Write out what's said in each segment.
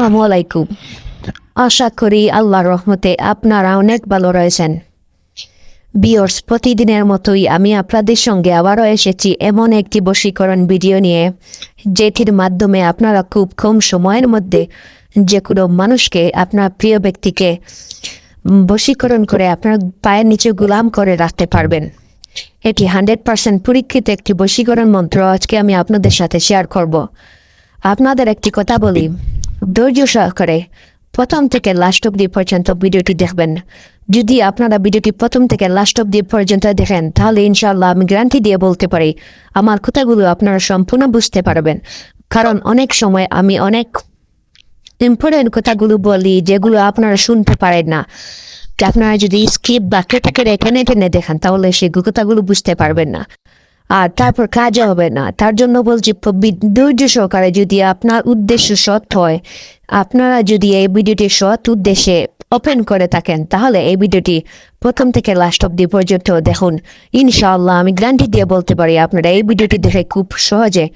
আসসালামু আলাইকুম। আশা করি আল্লাহর রহমতে আপনারা অনেক ভালো রয়েছেন। ভিউয়ার্স, প্রতিদিনের মতোই আমি আপনাদের সঙ্গে আবারও এসেছি এমন একটি বশীকরণ ভিডিও নিয়ে, যেটির মাধ্যমে আপনারা খুব কম সময়ের মধ্যে যে কোনো মানুষকে, আপনার প্রিয় ব্যক্তিকে বশীকরণ করে আপনার পায়ের নিচে গোলাম করে রাখতে পারবেন। এটি 100% পরীক্ষিত একটি বশীকরণ মন্ত্র আজকে আমি আপনাদের সাথে শেয়ার করব। আপনাদের একটি কথা বলি, ধৈর্য সহকারে প্রথম থেকে লাস্ট অব্দি পর্যন্ত ভিডিওটি দেখবেন। যদি আপনারা ভিডিওটি প্রথম থেকে লাস্ট অব্দি পর্যন্ত দেখেন, তাহলে ইনশাআল্লাহ আমি গ্যারান্টি দিয়ে বলতে পারি আমার কথাগুলো আপনারা সম্পূর্ণ বুঝতে পারবেন। কারণ অনেক সময় আমি অনেক ইম্পর্টেন্ট কথাগুলো বলি যেগুলো আপনারা শুনতে পারেন না। আপনারা যদি স্কিপ বা কেটে কেটে টেনে টেনে দেখেন, তাহলে সেই কথাগুলো বুঝতে পারবেন না, আর তারপর কাজে হবে না। তার জন্য বলছি, ধৈর্য সহকারে যদি আপনার উদ্দেশ্য সৎ হয়, আপনারা যদি এই ভিডিওটি সৎ উদ্দেশ্যে ওপেন করে থাকেন, তাহলে এই ভিডিওটি প্রথম থেকে লাস্ট অব্দি পর্যন্ত দেখুন। ইনশাআল্লাহ আমি গ্যারান্টি দিয়ে বলতে পারি আপনারা এই ভিডিওটি দেখে খুব সহজে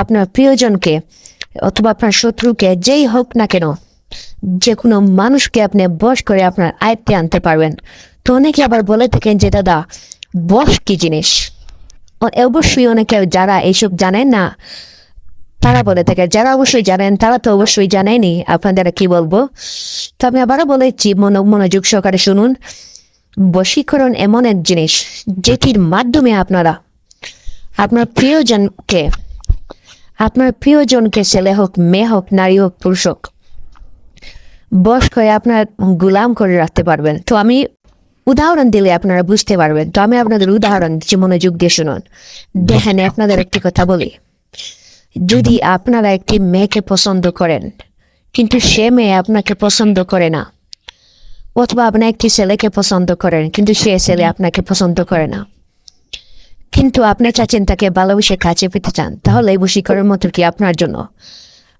আপনার প্রিয়জনকে অথবা আপনার শত্রুকে, যেই হোক না কেন, যে কোনো মানুষকে আপনি বশ করে আপনার আয়ত্তে আনতে পারবেন। তো অনেকে আবার বলে থাকেন যে দাদা, বশ কি জিনিস? অবশ্যই অনেকে যারা এইসব জানেন না তারা বলে থাকে, যারা অবশ্যই জানেন তারা তো অবশ্যই জানেনি, আপনাদের কি বলবো। তো আমি আবারও বলেছি, মনোযোগ সহকারে শুনুন। বশীকরণ এমন এক জিনিস যেটির মাধ্যমে আপনারা আপনার প্রিয়জনকে ছেলে হোক, মেয়ে হোক, নারী হোক, পুরুষ হোক, বশ করে আপনার গোলাম করে রাখতে পারবেন। তো আমি উদাহরণ দিলে আপনারা বুঝতে পারবেন। তো আমি আপনাদের উদাহরণ দিচ্ছি, মনোযোগ দিয়ে শুনুন। দেখেন, আপনাদের একটি কথা বলি, যদি আপনারা একটি মেয়েকে পছন্দ করেন কিন্তু সে মেয়ে আপনাকে পছন্দ করে না, অথবা আপনি একটি ছেলেকে পছন্দ করেন কিন্তু সে ছেলে আপনাকে পছন্দ করে না, কিন্তু আপনি চাচ্ছেন তাকে ভালোবেসে কাছে পেতে চান, তাহলে এই বশীকরণ মন্ত্রটি আপনার জন্য।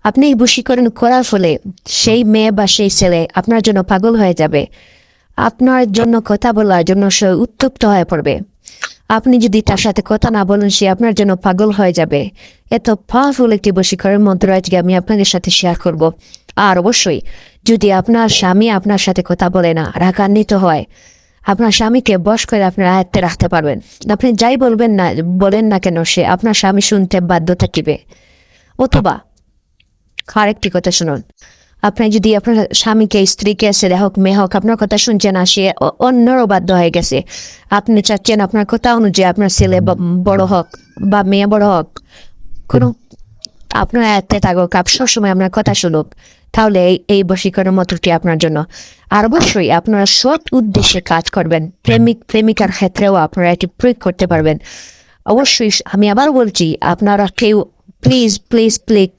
আপনি এই বশীকরণ করার ফলে সেই মেয়ে বা সেই ছেলে আপনার জন্য পাগল হয়ে যাবে, আপনার জন্য কথা বলার জন্য সে উত্তপ্ত হয়ে পড়বে। আপনি যদি তার সাথে কথা না বলেন, সে আপনার জন্য পাগল হয়ে যাবে। এত পাওয়ারফুল একটি বশীকরণ মন্ত্র আজকে আমি আপনাদের সাথে শেয়ার করব। আর অবশ্যই যদি আপনার স্বামী আপনার সাথে কথা বলে না, রাগান্বিত হয়, আপনার স্বামীকে বশ করে আপনার আয়ত্তে রাখতে পারবেন। আপনি যাই বলেন না কেন, সে আপনার স্বামী শুনতে বাধ্য থাকিবে। অথবা আরেকটি কথা শুনুন, আপনি যদি আপনার স্বামীকে, স্ত্রীকে, ছেলে হোক মেয়ে হোক, আপনার কথা শুনছে না, সে অন্যরও বাধ্য হয়ে গেছে, আপনি চাচ্ছেন আপনার কথা অনুযায়ী আপনার ছেলে বড় হোক বা মেয়ে বড় হোক, কোনো আপনার আয়ত্তে থাকুক, সবসময় আপনার কথা শুনুক, তাহলে এই বশীকরণ মন্ত্রটি আপনার জন্য। আর অবশ্যই আপনারা সৎ উদ্দেশ্যে কাজ করবেন। প্রেমিকার ক্ষেত্রেও আপনারা এটি প্রয়োগ করতে পারবেন। অবশ্যই আমি আবার বলছি, আপনারা কেউ প্লিজ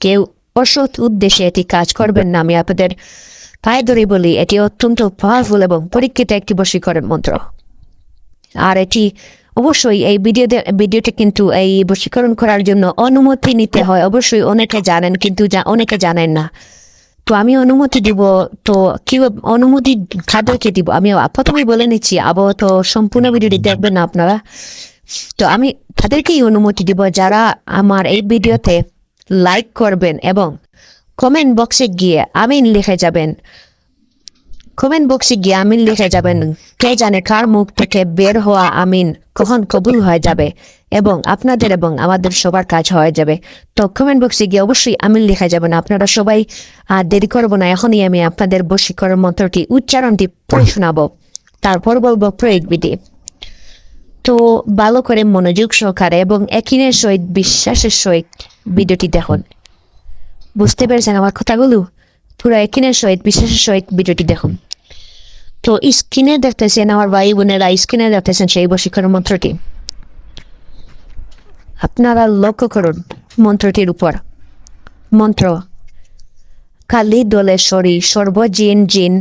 কেউ অসৎ উদ্দেশ্যে এটি কাজ করবেন না। আমি আপনাদের পায়ে ধরে বলি, এটি অত্যন্ত পাওয়ারফুল এবং পরীক্ষিত একটি বশীকরণ মন্ত্র। আর এটি অবশ্যই এই ভিডিওটি কিন্তু এই বশীকরণ করার জন্য অনুমতি নিতে হয়। অবশ্যই অনেকে জানেন, কিন্তু অনেকে জানেন না। তো আমি অনুমতি দিব, তো কি অনুমতি কাদেরকে দিব আমি প্রথমেই বলে নিচ্ছি, আবার তো সম্পূর্ণ ভিডিওটি দেখবেন না আপনারা। তো আমি তাদেরকেই অনুমতি দিব যারা আমার এই ভিডিওতে লাইক করবেন এবং কমেন্ট বক্সে গিয়ে আমিন লিখে যাবেন। কে জানে কার মুখ থেকে বের হওয়া আমিন কখন কবুল হয়ে যাবে এবং আপনাদের এবং আমাদের সবার কাজ হয়ে যাবে। তো কমেন্ট বক্সে গিয়ে অবশ্যই আমিন লিখে যাবেন। আপনারা সবাই দেরি করবো না, এখনই আমি আপনাদের বশীকরণ মন্ত্রটি উচ্চারণটি পড়ে শোনাবো, তারপর বলবো প্রয়োগ বিধি। তো ভালো করে মনোযোগ সহকারে এবং একিনের সহিত, বিশ্বাসের সহিত ভিডিওটি দেখুন। বুঝতে পেরেছেন আমার কথাগুলো? পুরো একিনের সহিত, বিশ্বাসের সহিত ভিডিওটি দেখুন। তো স্ক্রিনে দেখতেছেন আমার ভাই বোনেরা, স্ক্রিনে দেখতেছেন সেই বশীকরণ মন্ত্রটি। আপনারা লক্ষ্য করুন মন্ত্রটির উপর। মন্ত্র: কালী দোলেশ্বরী সর্বজিন জিন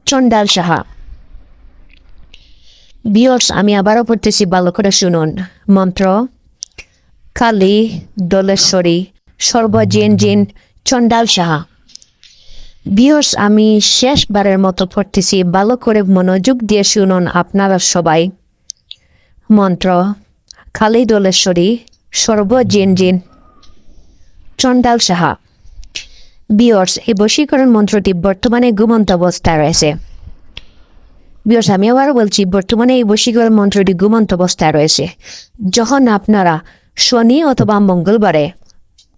চণ্ডাল সাহা। ভিউয়ার্স, আমি আবারও পড়তেছি, ভালো করে শুনুন। মন্ত্র: কালী দোলেশ্বরী সর্বজিন জিন চণ্ডাল সাহা। ভিউয়ার্স, আমি শেষবারের মতো পড়তেছি, ভালো করে মনোযোগ দিয়ে শুনুন আপনারা সবাই। মন্ত্র: কালী দোলেশ্বরী সর্বজিন জিন চণ্ডাল সাহা। ভিউয়ার্স, এই বশীকরণ মন্ত্রটি বর্তমানে ঘুমন্ত অবস্থায় রয়েছে। ভিউয়ার্স, আমি আবারও বলছি, বর্তমানে এই বশীকরণ মন্ত্রটি ঘুমন্ত অবস্থায় রয়েছে। যখন আপনারা শনি অথবা মঙ্গলবারে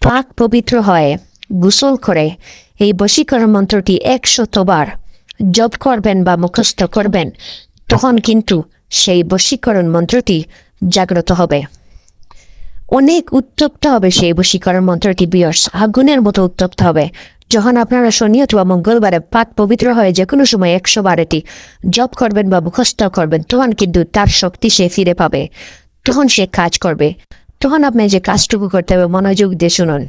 পাক পবিত্র হয়ে গোসল করে এই বশীকরণ মন্ত্রটি 100 বার জপ করবেন বা মুখস্থ করবেন, তখন কিন্তু সেই বশীকরণ মন্ত্রটি জাগ্রত হবে। অনেক উত্তপ্ত হবে সেই বশীকরণ মন্ত্রটি ভিউয়ার্স, আগুনের মতো উত্তপ্ত হবে। যখন আপনারা শনি অথবা মঙ্গলবারে পাক পবিত্র হয়ে যে কোনো সময় 100 বার এটি জপ করবেন বা মুখস্থ করবেন, তখন কিন্তু তার শক্তি সে ফিরে পাবে, তখন সে কাজ করবে। তখন আপনি যে কাজটুকু করতে হবে মনোযোগ দিয়ে শুনুন।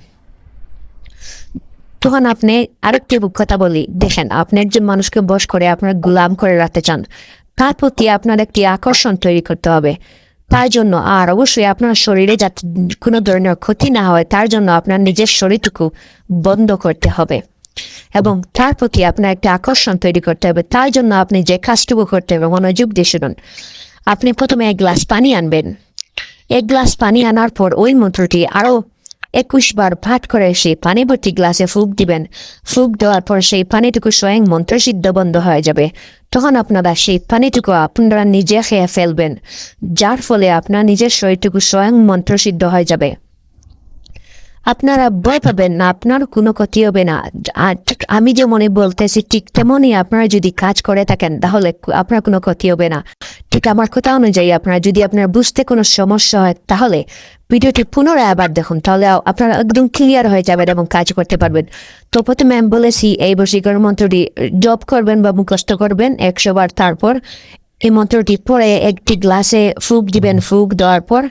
তখন আপনি আরেকটি কথা বলি, দেখেন, আপনি একজন মানুষকে বশ করে আপনার গোলাম করে রাখতে চান, তার প্রতি আপনার একটি আকর্ষণ তৈরি করতে হবে। তার জন্য আর অবশ্যই আপনার শরীরে যাতে কোনো ধরনের ক্ষতি না হয়, তার জন্য আপনার নিজের শরীরটুকু বন্ধ করতে হবে এবং তার প্রতি আপনার একটা আকর্ষণ তৈরি করতে হবে। তার জন্য আপনি যে কাজটুকু করতে হবে মনোযোগ দিয়ে শুনুন। আপনি প্রথমে 1 গ্লাস পানি আনবেন। 1 গ্লাস পানি আনার পর ওই মন্ত্রটি আরও 21 বার পাঠ করে সেই পানি ভর্তি গ্লাসে ফুঁক দিবেন। ফুঁক দেওয়ার পর সেই পানিটুকু স্বয়ং মন্ত্রসিদ্ধ বন্ধ হয়ে যাবে। তখন আপনারা সেই পানিটুকু আপনারা নিজে খেয়ে ফেলবেন, যার ফলে আপনার নিজের শরীরটুকু স্বয়ং মন্ত্রসিদ্ধ হয়ে যাবে। আপনারা ভয় পাবেন না, আপনার কোনো ক্ষতি হবে না। আর আমি যেমন বলতেছি ঠিক তেমনই আপনারা যদি কাজ করে থাকেন তাহলে আপনার কোনো ক্ষতি হবে না। ঠিক আমার কথা অনুযায়ী যদি আপনার বুঝতে কোনো সমস্যা হয় তাহলে ভিডিওটি পুনরায় আবার দেখুন, তাহলে আপনারা একদম ক্লিয়ার হয়ে যাবেন এবং কাজ করতে পারবেন। তো প্রথমে আমি বলেছি এই বশীকরণ মন্ত্রটি জপ করবেন বা মুখস্থ করবেন 100 বার। তারপর এই মন্ত্রটি পরে একটি গ্লাসে ফুঁক দিবেন। ফুঁক দেওয়ার পর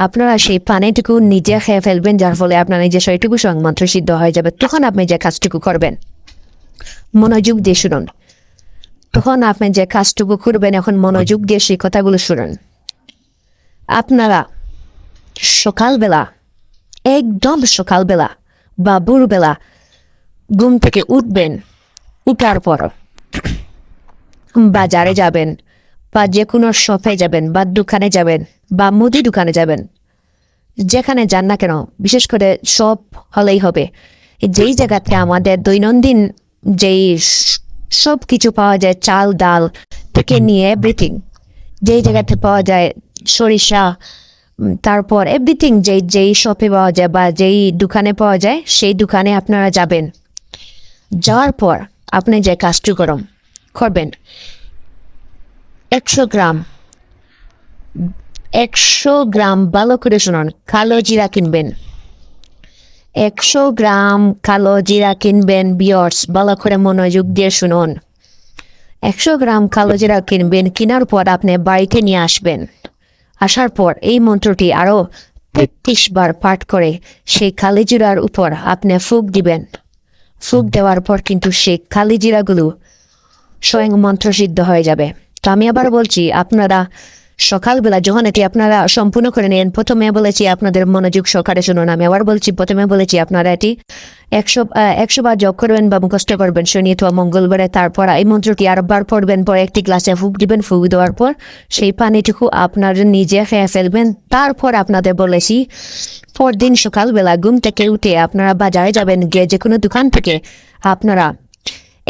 আপনারা সেই পানিটুকু নিজে খেয়ে ফেলবেন, যার ফলে আপনার নিজের শরীরটুকু স্বয়ং মন্ত্রসিদ্ধ হয়ে যাবে। তখন আপনি যে কাজটুকু করবেন মনোযোগ দিয়ে শুনুন। তখন আপনি যে কাজটুকু করবেন এখন মনোযোগ দিয়ে সেই কথাগুলো শুনুন। আপনারা সকালবেলা, একদম সকালবেলা বা ভোরবেলা ঘুম থেকে উঠবেন। উঠার পর বাজারে যাবেন বা যে কোনো শপে যাবেন বা দোকানে যাবেন বা মুদি দোকানে যাবেন, যেখানে যান না কেন, বিশেষ করে শপ হলেই হবে, যেই জায়গাতে আমাদের দৈনন্দিন যেই সব কিছু পাওয়া যায়, চাল ডাল থেকে নিয়ে এভরিথিং, যেই জায়গাতে পাওয়া যায় সরিষা, তারপর এভরিথিং যেই শপে পাওয়া যায় বা যেই দোকানে পাওয়া যায় সেই দোকানে আপনারা যাবেন। যাওয়ার পর আপনি যে কাজটি করবেন 100 গ্রাম ভালো করে শুনুন, কালো জিরা কিনবেন। 100 গ্রাম কালো জিরা কিনবেন ভিউয়ার্স, ভালো করে মনোযোগ দিয়ে শুনুন। 100 গ্রাম কালো জিরা কিনবেন। কেনার পর আপনি বাড়িতে নিয়ে আসবেন। আসার পর এই মন্ত্রটি আরও 33 বার পাঠ করে সেই কালি জিরার উপর আপনি ফুঁক দিবেন। ফুঁক দেওয়ার পর কিন্তু সেই কালি জিরাগুলো স্বয়ং মন্ত্রসিদ্ধ হয়ে যাবে। তো আমি আবার বলছি, আপনারা সকালবেলা যখন এটি আপনারা সম্পূর্ণ করে নেন, প্রথমে বলেছি আপনাদের মনোযোগ সহকারে শুনুন। আমি আবার বলছি, প্রথমে বলেছি আপনারা এটি 100 বার জপ করবেন বা মুখস্থ করবেন শনি অথবা মঙ্গলবারে। তারপর এই মন্ত্রটি আরবার পড়বেন, পরে একটি গ্লাসে ফুঁক দিবেন। ফুঁক দেওয়ার পর সেই পানিটুকু আপনার নিজে খেয়ে ফেলবেন। তারপর আপনাদের বলেছি পরদিন সকালবেলা ঘুম থেকে উঠে আপনারা বাজারে যাবেন, গিয়ে যে কোনো দোকান থেকে আপনারা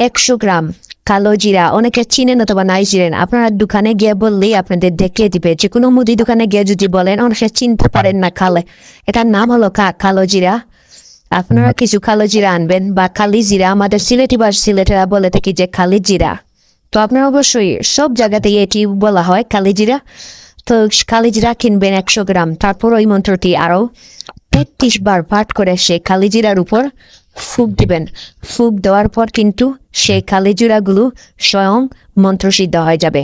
100 গ্রাম কালো জিরা, অনেকে চিনেন অথবা নাই চিনেন, আপনারা দোকানে গিয়ে বললেই আপনাদের দেখিয়ে দিবে। যে কোনো মুদি দোকানে গিয়ে যদি বলেন, অনেকে চিনতে পারেন না খালে, এটার নাম হলো কালো জিরা। আপনারা কিছু কালো জিরা আনবেন বা কালি জিরা, আমাদের সিলেটি বা সিলেটেরা বলে থাকি যে কালি জিরা। তো আপনারা অবশ্যই সব জায়গাতেই এটি বলা হয় কালি জিরা। তো কালি জিরা কিনবেন 100 গ্রাম। তারপর ওই মন্ত্রটি আরও 33 বার পাঠ করে সেই কালি জিরার উপর ফুঁক দিবেন। ফুঁক দেওয়ার পর কিন্তু সেই কালি জিরাগুলো স্বয়ং মন্ত্রসিদ্ধ হয়ে যাবে।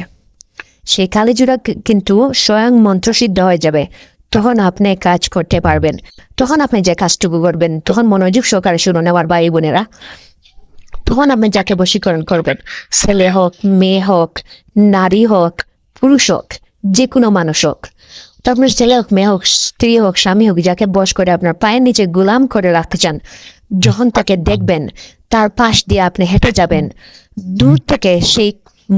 সেই কালি জিরা কিন্তু স্বয়ং মন্ত্রসিদ্ধ হয়ে যাবে। তখন আপনি কাজ করতে পারবেন। তখন আপনি যে কাজটুকু করবেন, তখন মনোযোগ সহকারে শুনুন আমার ভাই বোনেরা। তখন আপনি যাকে বশীকরণ করবেন, ছেলে হোক, মেয়ে হোক, নারী হোক, পুরুষ হোক, যে কোনো মানুষ হোক, তো আপনার ছেলে হোক, মেয়ে হোক, স্ত্রী হোক, স্বামী হোক, যাকে বশ করে আপনার পায়ের নিচে গোলাম করে রাখতে চান, যখন তাকে দেখবেন তার পাশ দিয়ে আপনি হেঁটে যাবেন। দূর থেকে সেই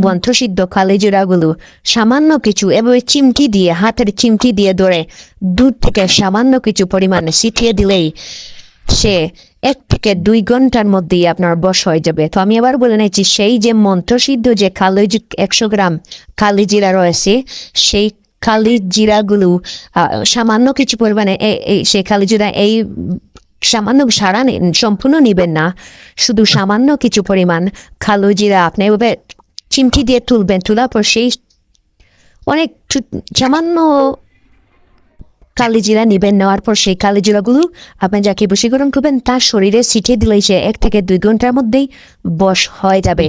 মন্ত্রসিদ্ধ কালিজিরাগুলো সামান্য কিছু এভাবে চিমটি দিয়ে, হাতের চিমটি দিয়ে ধরে দূর থেকে সামান্য কিছু পরিমাণে ছিটিয়ে দিলেই সে 1 থেকে 2 ঘন্টার মধ্যেই আপনার বশ হয়ে যাবে। তো আমি আবার বলে নিচ্ছি, সেই যে মন্ত্রসিদ্ধ যে কালো 100 গ্রাম কালি জিরা রয়েছে, সেই কালি জিরাগুলো সামান্য কিছু পরিমাণে সেই কালি জিরা এই সামান্য সারা সম্পূর্ণ নিবেন না, শুধু সামান্য কিছু পরিমাণ কালো জিরা আপনি এভাবে চিমটি দিয়ে তুলবেন। তোলার পর সেই অনেক সামান্য কালি জিরা নিবেন। নেওয়ার পর সেই কালি জিরাগুলো আপনি যাকে বশীকরণ করবেন তার শরীরে ছিটিয়ে দিলেই সে 1 থেকে 2 ঘন্টার মধ্যেই বশ হয়ে যাবে।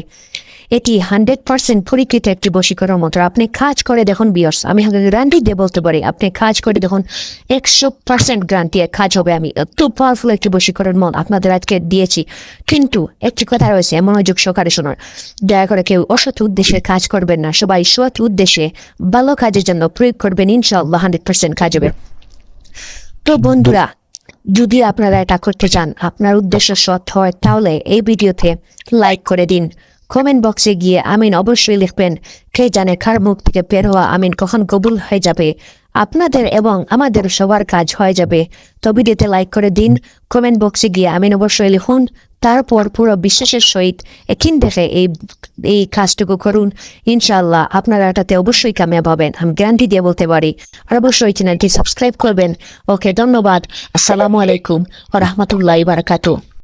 এটি 100% পরীক্ষিত একটি বশীকরণ মন্ত্র। আপনি কাজ করে দেখুন ভিউয়ার্স, আমি গ্যারান্টি দিয়ে বলতে পারি, আপনি কাজ করে দেখুন 100% গ্যারান্টি কাজ হবে। আমি এত পাওয়ারফুল একটি বশীকরণ মন্ত্র আপনাদের আজকে দিয়েছি। কিন্তু একটি কথা রয়েছে, মনোযোগ সহকারে শোনার, দয়া করে কেউ অসৎ উদ্দেশ্যে কাজ করবেন না, সবাই সৎ উদ্দেশ্যে ভালো কাজের জন্য প্রয়োগ করবেন, ইনশাআল্লাহ 100% কাজ হবে। তো বন্ধুরা, যদি আপনারা এটা করতে চান, আপনার উদ্দেশ্য সৎ হয়, তাহলে এই ভিডিওতে লাইক করে দিন। কমেন্ট বক্সে গিয়ে আমিন অবশ্যই লিখবেন। কে জানে কার মুখ থেকে বের হওয়া আমিন কখন কবুল হয়ে যাবে। আপনাদের এবং আমাদের সবার কাজ হয়ে যাবে। তো ভিডিওতে লাইক করে দিন, কমেন্ট বক্সে গিয়ে আমিন অবশ্যই লিখুন। তারপর পুরো বিশ্বাসের সহিত একিন দেখে এই কাজটুকু করুন, ইনশাআল্লাহ আপনারা এটাতে অবশ্যই কামিয়াব হবেন, আমি গ্যারান্টি দিয়ে বলতে পারি। আর অবশ্যই চ্যানেলটি সাবস্ক্রাইব করবেন। ওকে, ধন্যবাদ। আসসালামু আলাইকুম ওয়া রাহমাতুল্লাহি ওয়া বারাকাতুহু।